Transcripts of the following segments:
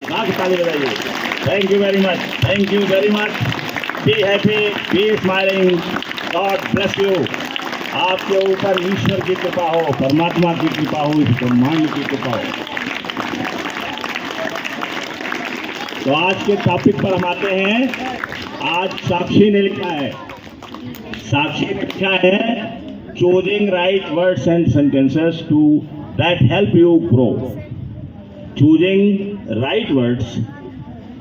ताली बजाइए। Thank you very much, thank you very much. Be happy, be smiling, God bless you. आपके ऊपर ईश्वर की कृपा हो, परमात्मा की कृपा हो, इस ब्रह्मांड की कृपा हो। तो आज के टॉपिक पर हम आते हैं। आज साक्षी ने लिखा है, साक्षी ने लिखा है choosing right words and sentences to that help you grow. Choosing right words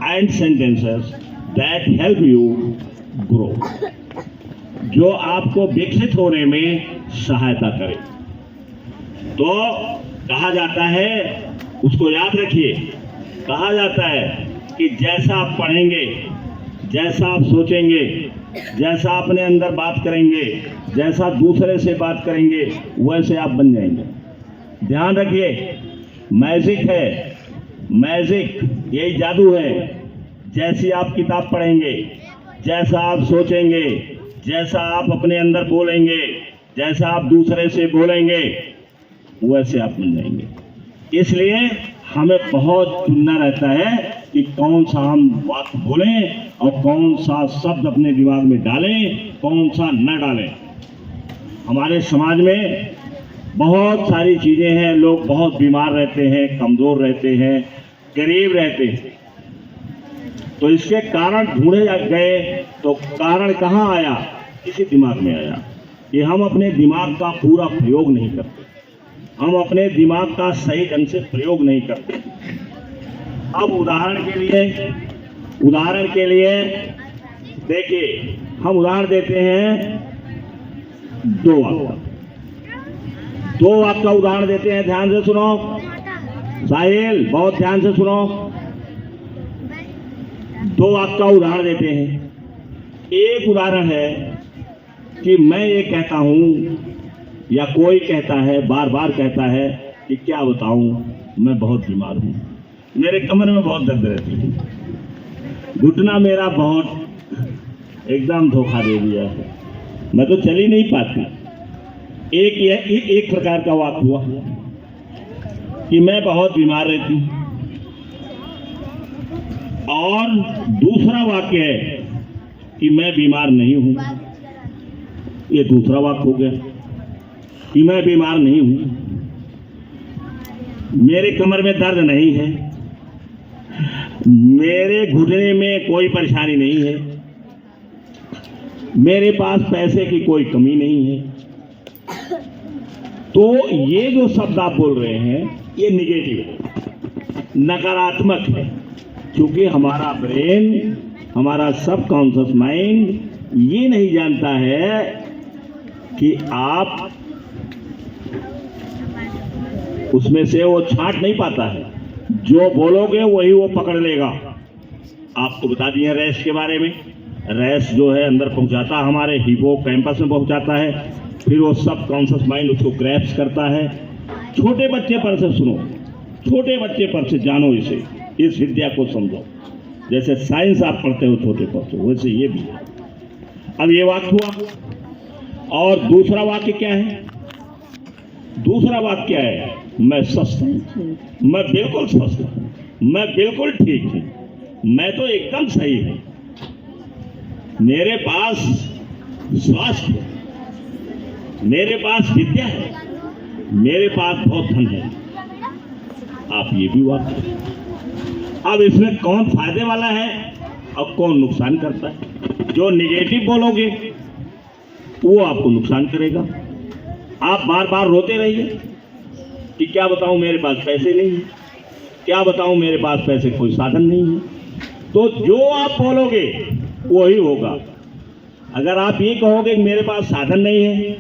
and sentences that help you grow. जो आपको विकसित होने में सहायता करे। तो कहा जाता है, उसको याद रखिए, कहा जाता है कि जैसा आप पढ़ेंगे, जैसा आप सोचेंगे, जैसा अपने अंदर बात करेंगे, जैसा दूसरे से बात करेंगे, वैसे आप बन जाएंगे। ध्यान रखिए, मैजिक है, मैजिक यही जादू है। जैसी आप किताब पढ़ेंगे, जैसा आप सोचेंगे, जैसा आप अपने अंदर बोलेंगे, जैसा आप दूसरे से बोलेंगे, वैसे आप बन जाएंगे। इसलिए हमें बहुत चुनना रहता है कि कौन सा हम बात बोलें और कौन सा शब्द अपने दिमाग में डालें, कौन सा न डालें। हमारे समाज में बहुत सारी चीज़ें हैं, लोग बहुत बीमार रहते हैं, कमज़ोर रहते हैं, गरीब रहते हैं। तो इसके कारण ढूंढे गए, तो कारण कहाँ आया? किसी दिमाग में आया कि हम अपने दिमाग का पूरा प्रयोग नहीं करते, हम अपने दिमाग का सही ढंग से प्रयोग नहीं करते। अब उदाहरण के लिए देखिए, हम उदाहरण देते हैं दो वाक्य का उदाहरण देते हैं। ध्यान से सुनो साहिल, बहुत ध्यान से सुनो। दो वाक्य का उदाहरण देते हैं। एक उदाहरण है कि मैं ये कहता हूं या कोई कहता है, बार बार कहता है कि क्या बताऊं, मैं बहुत बीमार हूं, मेरे कमर में बहुत दर्द रहती है, घुटना मेरा बहुत एकदम धोखा दे दिया है, मैं तो चल ही नहीं पाती। एक प्रकार का वाक्य हुआ कि मैं बहुत बीमार रहती हूं। और दूसरा वाक्य है कि मैं बीमार नहीं हूं। ये दूसरा वाक्य हो गया कि मैं बीमार नहीं हूं, मेरे कमर में दर्द नहीं है, मेरे घुटने में कोई परेशानी नहीं है, मेरे पास पैसे की कोई कमी नहीं है। तो ये जो शब्द आप बोल रहे हैं, ये निगेटिव है, नकारात्मक है। क्योंकि हमारा ब्रेन, हमारा सबकॉन्शियस माइंड ये नहीं जानता है कि आप उसमें से वो छांट नहीं पाता है। जो बोलोगे वही वो पकड़ लेगा। आपको बता दिए रैश के बारे में। रैश जो है अंदर पहुंचाता, हमारे हिपोकैम्पस में पहुंचाता है, फिर वो सब कॉन्शियस माइंड उसको ग्रैप्स करता है। छोटे बच्चे पर से सुनो, छोटे बच्चे पर से जानो, इस विद्या को समझो। जैसे साइंस आप पढ़ते हो छोटे पर से, वैसे ये भी है। अब ये वाक्य हुआ। और दूसरा वाक्य क्या है? दूसरा वाक्य क्या है? मैं स्वस्थ हूं, मैं बिल्कुल स्वस्थ हूं, मैं बिल्कुल ठीक हूं, मैं तो एकदम सही हूं, मेरे पास स्वास्थ्य है, मेरे पास विद्या है, मेरे पास बहुत धन है। आप ये भी वाक्य। अब इसमें कौन फायदे वाला है और कौन नुकसान करता है? जो निगेटिव बोलोगे वो आपको नुकसान करेगा। आप बार बार रोते रहिए कि क्या बताऊं मेरे पास पैसे नहीं है, क्या बताऊं मेरे पास पैसे कोई साधन नहीं है। तो जो आप बोलोगे वही होगा। अगर आप ये कहोगे कि मेरे पास साधन नहीं है,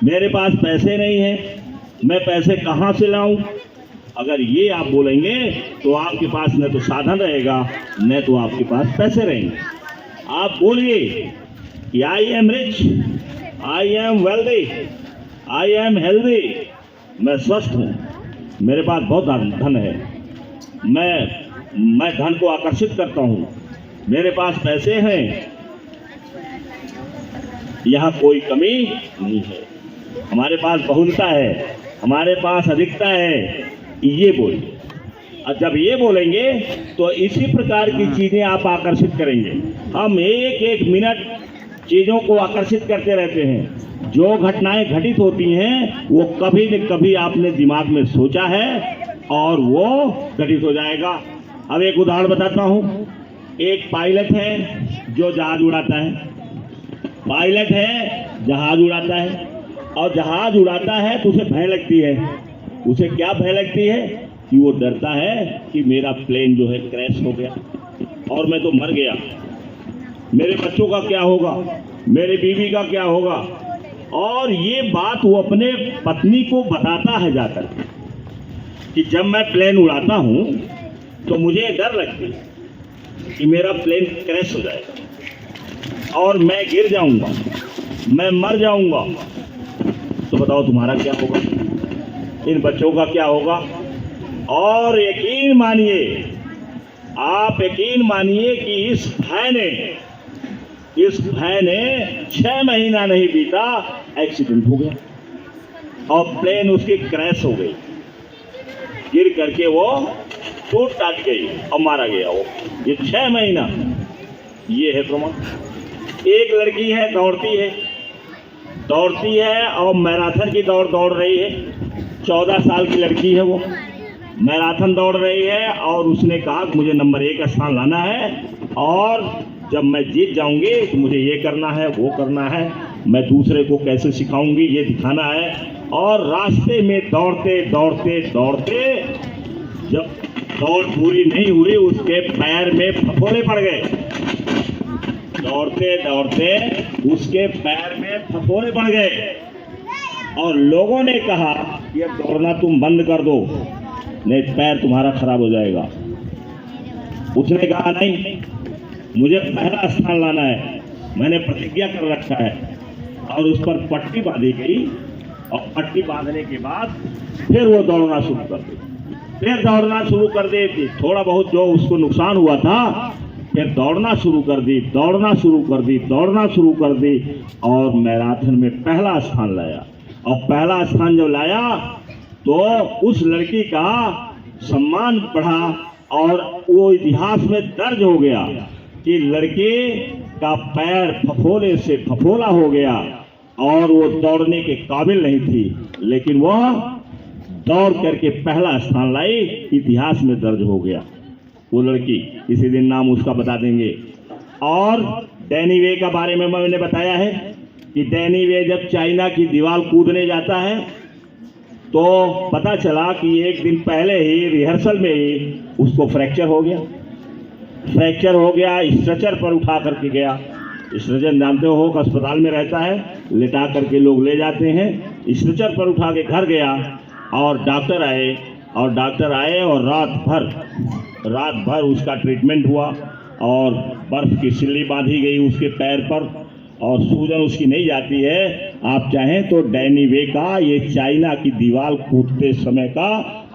मेरे पास पैसे नहीं है, मैं पैसे कहाँ से लाऊं, अगर ये आप बोलेंगे तो आपके पास न तो साधन रहेगा, न तो आपके पास पैसे रहेंगे। आप बोलिए कि I am rich, I am wealthy, I am healthy, मैं स्वस्थ हूँ, मेरे पास बहुत धन है, मैं धन को आकर्षित करता हूँ, मेरे पास पैसे हैं, यहाँ कोई कमी नहीं है, हमारे पास बहुलता है, हमारे पास अधिकता है। ये बोलिए। और जब ये बोलेंगे तो इसी प्रकार की चीजें आप आकर्षित करेंगे। हम एक एक मिनट चीजों को आकर्षित करते रहते हैं। जो घटनाएं घटित होती हैं वो कभी न कभी आपने दिमाग में सोचा है और वो घटित हो जाएगा। अब एक उदाहरण बताता हूँ। एक पायलट है जो जहाज उड़ाता है, पायलट है जहाज उड़ाता है, और जहाज उड़ाता है तो उसे भय लगती है। उसे क्या भय लगती है कि वो डरता है कि मेरा प्लेन जो है क्रैश हो गया और मैं तो मर गया, मेरे बच्चों का क्या होगा, मेरे बीवी का क्या होगा। और ये बात वो अपने पत्नी को बताता है जाकर कि जब मैं प्लेन उड़ाता हूँ तो मुझे डर लगती है कि मेरा प्लेन क्रैश हो जाएगा और मैं गिर जाऊंगा, मैं मर जाऊंगा। तो बताओ तुम्हारा क्या होगा, इन बच्चों का क्या होगा। और यकीन मानिए, आप यकीन मानिए कि इस भय ने 6 महीना नहीं बीता, एक्सीडेंट हो गया और प्लेन उसकी क्रैश हो गई, गिर करके वो टूट टाट गई और मारा गया वो। ये 6 महीना, ये है प्रमाण। एक लड़की है, दौड़ती है और मैराथन की दौड़ रही है। 14 साल की लड़की है, वो मैराथन दौड़ रही है और उसने कहा कि मुझे नंबर 1 स्थान लाना है और जब मैं जीत जाऊंगी तो मुझे ये करना है, वो करना है, मैं दूसरे को कैसे सिखाऊंगी ये दिखाना है। और रास्ते में दौड़ते जब दौड़ पूरी नहीं हुई उसके पैर में फफोले पड़ गए। दौड़ते उसके पैर में फफोले पड़ गए और लोगों ने कहा कि अब दौड़ना तुम बंद कर दो, नहीं पैर तुम्हारा खराब हो जाएगा। उसने कहा नहीं, मुझे पहला स्थान लाना है, मैंने प्रतिज्ञा कर रखा है। और उस पर पट्टी बांधी गई और पट्टी बांधने के बाद फिर वो दौड़ना शुरू कर दी। थोड़ा बहुत जो उसको नुकसान हुआ था फिर दौड़ना शुरू कर दी और मैराथन में पहला स्थान लाया। और पहला स्थान जब लाया तो उस लड़की का सम्मान बढ़ा और वो इतिहास में दर्ज हो गया कि लड़के का पैर फफोले से फफोला हो गया और वो दौड़ने के काबिल नहीं थी, लेकिन वह दौड़ करके पहला स्थान लाई, इतिहास में दर्ज हो गया वो लड़की। इसी दिन नाम उसका बता देंगे। और डैनी वे का बारे में मैंने बताया है कि डैनी वे जब चाइना की दीवार कूदने जाता है तो पता चला कि एक दिन पहले ही रिहर्सल में ही उसको फ्रैक्चर हो गया। स्ट्रेचर पर उठा करके गया। स्ट्रेचर जानते हो अस्पताल में रहता है, लेटा करके लोग ले जाते हैं। स्ट्रेचर पर उठा के घर गया और डॉक्टर आए और रात भर उसका ट्रीटमेंट हुआ और बर्फ की सिल्ली बांधी गई उसके पैर पर और सूजन उसकी नहीं जाती है। आप चाहें तो डैनी वे का ये चाइना की दीवार कूदते समय का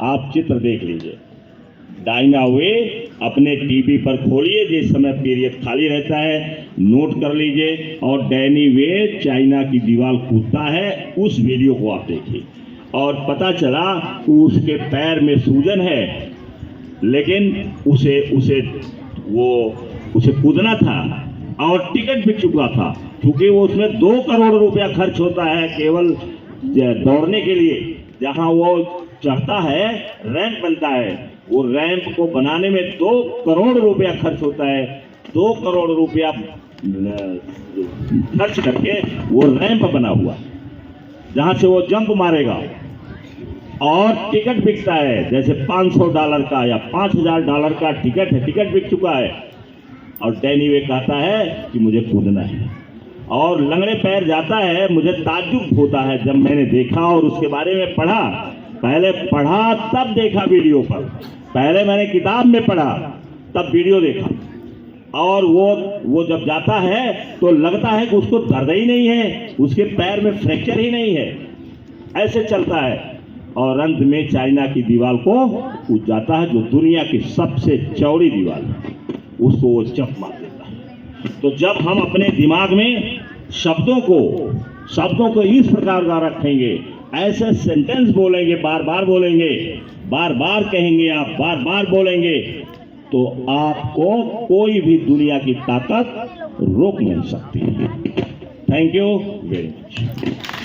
आप चित्र देख लीजिए। डायना वे अपने टीवी पर खोलिए, जिस समय पीरियड खाली रहता है नोट कर लीजिए, और डैनी वे चाइना की दीवार कूदता है, उस वीडियो को आप देखिए और पता चला कि उसके पैर में सूजन है, लेकिन उसे कूदना था और टिकट बिक चुका था, क्योंकि वो उसमें 2 करोड़ रुपया खर्च होता है केवल दौड़ने के लिए। जहां वो चढ़ता है, रैंप बनता है, वो रैंप को बनाने में 2 करोड़ रुपया खर्च होता है। 2 करोड़ रुपया खर्च करके वो रैंप बना हुआ जहां से वो जंप मारेगा और टिकट बिकता है, जैसे $500 का या $5000 का टिकट है, टिकट बिक चुका है। और डैनी वे कहता है कि मुझे कूदना है और लंगड़े पैर जाता है। मुझे ताज्जुब होता है जब मैंने देखा और उसके बारे में पढ़ा। पहले पढ़ा तब देखा वीडियो पर, पहले मैंने किताब में पढ़ा तब वीडियो देखा। और वो जब जाता है तो लगता है कि उसको दर्द ही नहीं है, उसके पैर में फ्रैक्चर ही नहीं है, ऐसे चलता है। और अंत में चाइना की दीवार को कूद जाता है, जो दुनिया की सबसे चौड़ी दीवार है, उसको वो जंप मार देता है। तो जब हम अपने दिमाग में शब्दों को इस प्रकार का रखेंगे, ऐसे सेंटेंस बोलेंगे, बार बार बोलेंगे, बार बार कहेंगे, आप बार बार बोलेंगे, तो आपको कोई भी दुनिया की ताकत रोक नहीं सकती। Thank you very much.